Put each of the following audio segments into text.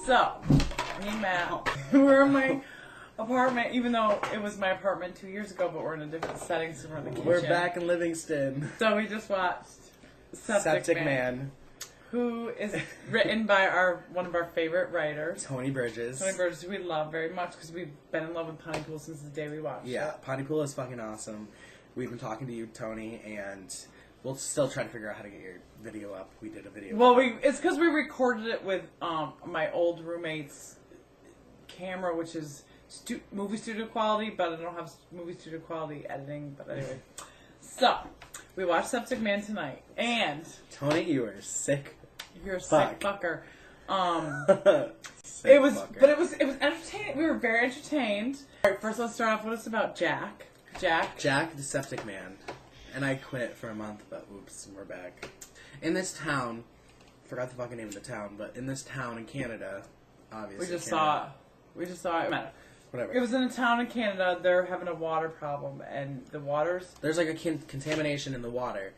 So, me and Matt, we're in my apartment, even though it was my apartment 2 years ago, but we're in a different setting, so we're in the kitchen. We're back in Livingston. So we just watched Septic Man, who is written by one of our favorite writers, Tony Bridges. Tony Bridges, who we love very much because we've been in love with Pontypool since the day we watched it. Yeah, Pontypool is fucking awesome. We've been talking to you, Tony, and we'll still try to figure out how to get your video up. We did a video. Well, it's because we recorded it with my old roommate's camera, which is movie studio quality, but I don't have movie studio quality editing. But anyway, so we watched Septic Man tonight, and Tony, you are sick. You're a sick fucker. Sick it was, fucker. but it was entertaining. We were very entertained. All right, first let's start off with it's about Jack. Jack, the Septic Man. And I quit for a month, but oops, we're back. In this town, forgot the fucking name of the town, but in this town in Canada, obviously. We just saw it. Whatever. It was in a town in Canada. They're having a water problem, and there's like a contamination in the water.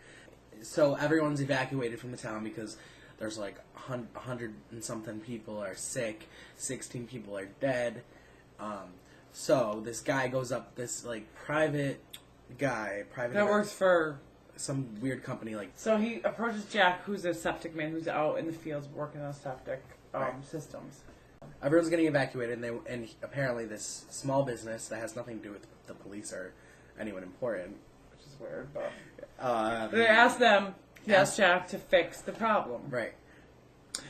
So everyone's evacuated from the town because there's like 100 and something people are sick, 16 people are dead. So this guy goes up, this like private guy that works for some weird company. So he approaches Jack, who's a septic man, who's out in the fields working on septic systems. Everyone's getting evacuated, and apparently this small business that has nothing to do with the police or anyone important, which is weird, but they asked Jack to fix the problem. Right.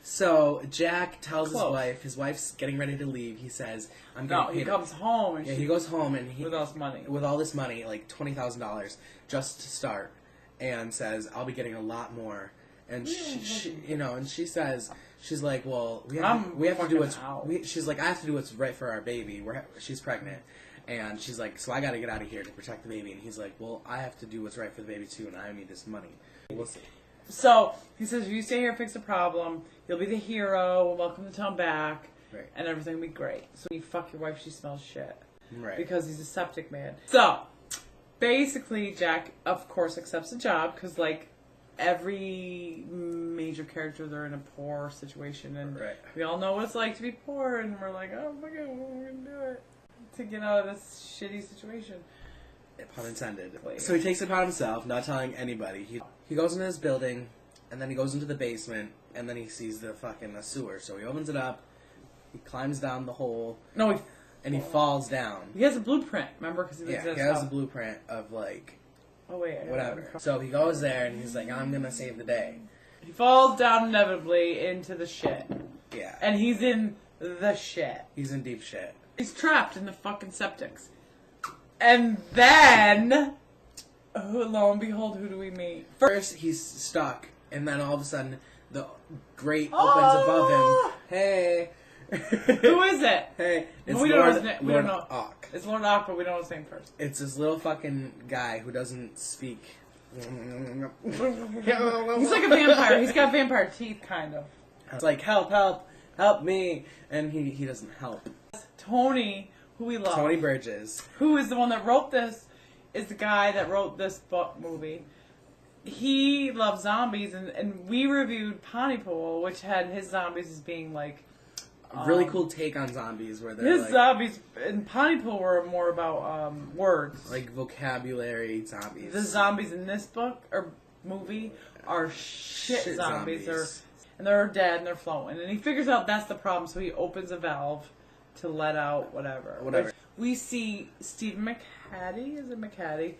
So Jack tells his wife's getting ready to leave. He says, "I'm going to pay." He comes home, and he goes home, and with all this money, like $20,000, just to start, and says, "I'll be getting a lot more." And she says, she's like, "Well, we have to do what's." She's like, "I have to do what's right for our baby. She's pregnant." And she's like, "So I got to get out of here to protect the baby." And he's like, "Well, I have to do what's right for the baby too, and I need this money." We'll see. So he says, if you stay here, fix the problem, you'll be the hero, welcome the town back, and everything will be great. So you fuck your wife, she smells shit. Right. Because he's a septic man. So, basically, Jack, of course, accepts the job, because, like, every major character, they're in a poor situation, and we all know what it's like to be poor, and we're like, oh, fuck it, we're going to do it to get out of this shitty situation. Pun intended. So he takes it upon himself, not telling anybody. He goes into his building, and then he goes into the basement, and then he sees the sewer. So he opens it up, he climbs down the hole, and he falls down. He has a blueprint, remember? Because he has a blueprint of, like, whatever. So he goes there, and he's like, I'm going to save the day. He falls down inevitably into the shit. Yeah. And he's in the shit. He's in deep shit. He's trapped in the fucking septics. And then, lo and behold, who do we meet? First, he's stuck, and then all of a sudden, the grate opens above him. Hey. Who is it? Hey. It's we Lord Ock. It's Lord Ock, but we don't know his name first. It's this little fucking guy who doesn't speak. He's like a vampire. He's got vampire teeth, kind of. It's like, help me. And he doesn't help. Tony, who we love. Tony Bridges. Who is the one that wrote this, is the guy that wrote this movie. He loves zombies, and we reviewed Pontypool, which had his zombies as being like... really cool take on zombies, where they're his zombies in Pontypool were more about words. Like vocabulary zombies. The zombies in this book, or movie, are shit zombies. And they're dead, and they're floating. And he figures out that's the problem, so he opens a valve to let out whatever. We see Steve McHattie,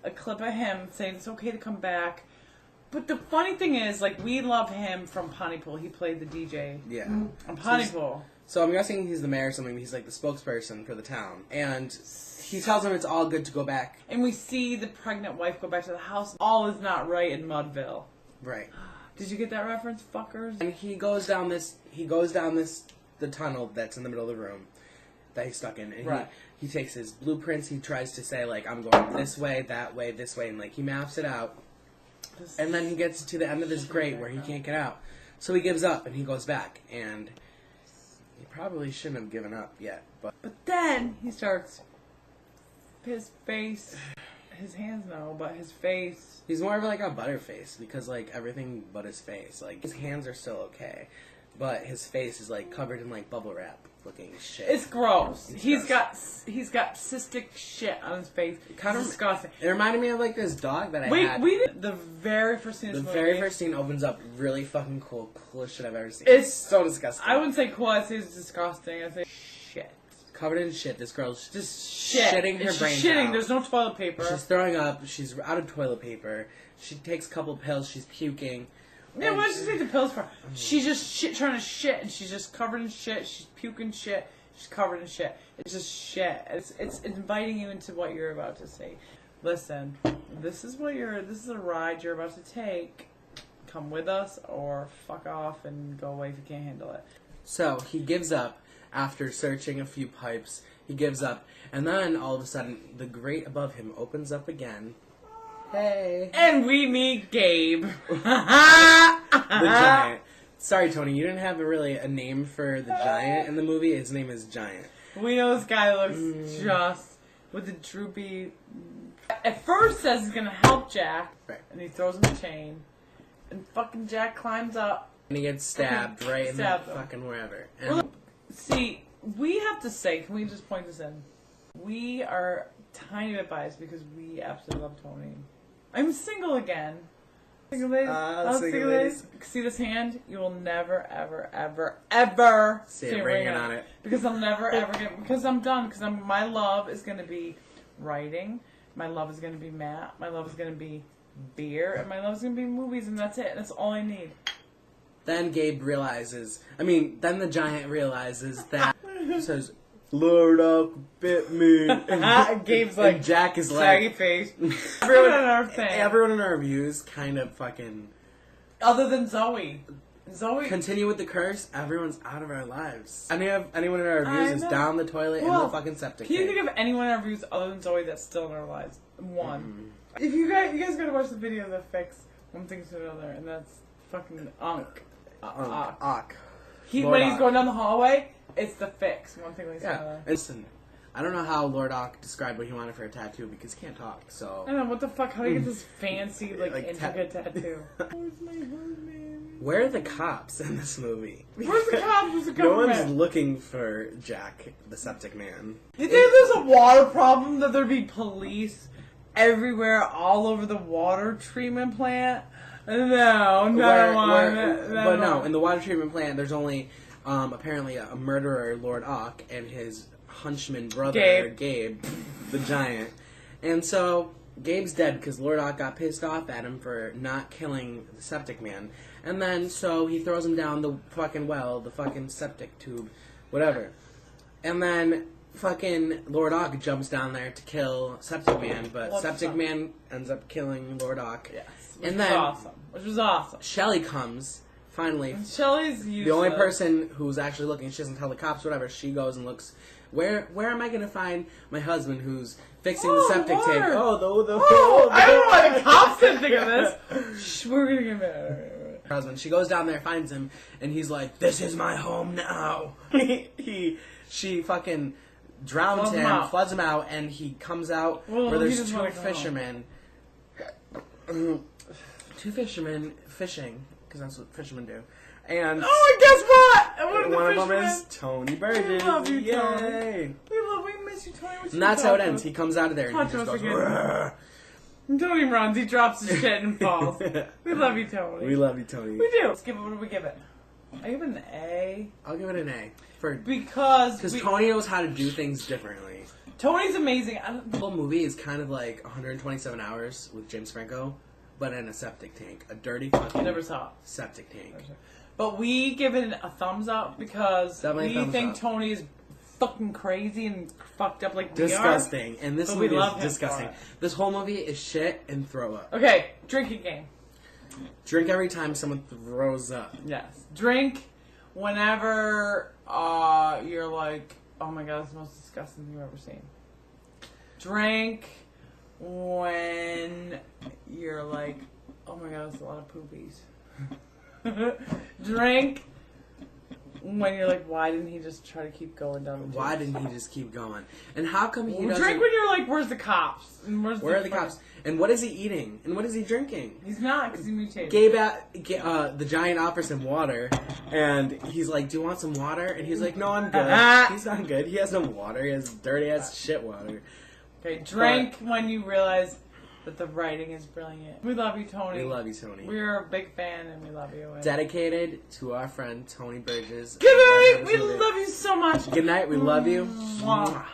a clip of him saying it's okay to come back. But the funny thing is, like, we love him from Pontypool. He played the DJ on Pontypool. So I'm guessing he's the mayor or something. He's like the spokesperson for the town. And he tells him it's all good to go back. And we see the pregnant wife go back to the house. All is not right in Mudville. Right. Did you get that reference, fuckers? And he goes down the tunnel that's in the middle of the room that he's stuck in. And he takes his blueprints. He tries to say, like, I'm going this way, that way, this way. And, like, he maps it out. And then he gets to the end of this grate where he can't get out. So he gives up and he goes back. And he probably shouldn't have given up yet. But then he starts... His face... His hands no, but his face... He's more of like a butterface because, like, everything but his face. Like, his hands are still okay. but his face is like covered in like bubble wrap looking shit. It's gross. He's got cystic shit on his face. Kind of disgusting. It reminded me of like this dog that I had. We did the very first scene. The very first scene opens up really fucking cool, coolest shit I've ever seen. It's so disgusting. I wouldn't say cool. I'd say it's disgusting. I'd say shit. Covered in shit. This girl's just shitting her brains out. There's no toilet paper. She's throwing up. She's out of toilet paper. She takes a couple pills. She's puking. Yeah, what does she take the pills for? She's just trying to shit, and she's just covered in shit. She's puking shit. She's covered in shit. It's just shit. It's inviting you into what you're about to see. Listen, this is a ride you're about to take. Come with us, or fuck off and go away if you can't handle it. So he gives up after searching a few pipes. He gives up, and then all of a sudden, the grate above him opens up again. Hey. And we meet Gabe. The giant. Sorry, Tony, you didn't have a name for the giant in the movie. His name is Giant. We know this guy looks just with the droopy... At first says he's going to help Jack, right. And he throws him a chain. And fucking Jack climbs up. And he gets stabbed right in the fucking wherever. And see, we have to say, can we just point this in? We are tiny bit biased because we absolutely love Tony. I'm single again. Single ladies? Single ladies? See this hand? You will never, ever, ever, ever see a ring on it. Because I'll never, ever get... Because I'm done. Because my love is going to be writing. My love is going to be Matt. My love is going to be beer. And my love is going to be movies. And that's it. That's all I need. Then Gabe realizes... then the giant realizes that... says... Lord Ock bit me. Gabe's like, and Jack is saggy like, face. Everyone in our reviews kind of fucking. Other than Zoe. Continue with the curse. Everyone's out of our lives. Anyone in our reviews is down the toilet in the fucking septic. Can you think of anyone in our reviews other than Zoe that's still in our lives? One. If you guys gotta watch the video that fix one thing to another, and that's fucking Unk. When he's going down the hallway. It's the fix. One thing we said. Yeah. Listen, I don't know how Lord Ock described what he wanted for a tattoo because he can't talk. So I don't know what the fuck. How do you get this fancy intricate tattoo? Where are the cops in this movie? Where's the cops? Where's the government? No one's looking for Jack, the septic man. You think there's a water problem that there'd be police everywhere, all over the water treatment plant? No, no. In the water treatment plant, there's only. Apparently a murderer, Lord Ock, and his henchman brother, Gabe, the giant. And so, Gabe's dead because Lord Ock got pissed off at him for not killing the septic man. And then, so he throws him down the fucking well, the fucking septic tube, whatever. And then, fucking Lord Ock jumps down there to kill Septic Man, but Septic Man ends up killing Lord Ock. Yes, which was awesome. Shelly comes... Finally, Shelly's useless. The only person who's actually looking, she doesn't tell the cops, whatever, she goes and looks, where am I going to find my husband who's fixing the septic tank? I don't know why the cops didn't think of this. Shh, we're going to get mad. Husband, she goes down there, finds him, and he's like, this is my home now. She fucking drowns him, floods him out, and he comes out where there's two fishermen. Two fishermen fishing. Because that's what fishermen do. And guess what? One of them is Tony Burgess. We love you, Tony. We miss you, Tony. And that's how it ends. He comes out of there and he just goes, Rrr. Tony runs. He drops his shit and falls. We love you, Tony. We love you, Tony. We do. Let's give it. What do we give it? I give it an A. I'll give it an A. Because Tony knows how to do things differently. Tony's amazing. The whole movie is kind of like 127 hours with James Franco. But in a septic tank. A dirty fucking septic tank. But we give it a thumbs up because we think Tony is fucking crazy and fucked up like disgusting. We are. And this movie is disgusting. This whole movie is shit and throw up. Okay, drinking game. Drink every time someone throws up. Yes. Drink whenever you're like, oh my god, that's the most disgusting thing you've ever seen. Drink when you're like, oh my god, that's a lot of poopies. Drink when you're like, why didn't he just try to keep going down the tubes? Why didn't he just keep going? And how come he doesn't... Drink when you're like, where's the cops? And where are the cops? And what is he eating? And what is he drinking? He's not, because he mutated. The giant offers him water, and he's like, do you want some water? And he's like, no, I'm good. He's not good. He has no water. He has dirty-ass shit water. Okay, drink when you realize that the writing is brilliant. We love you, Tony. We love you, Tony. We're a big fan, and we love you. Dedicated to our friend, Tony Burgess. Good night! We love you so much. Good night. We love you. Mwah.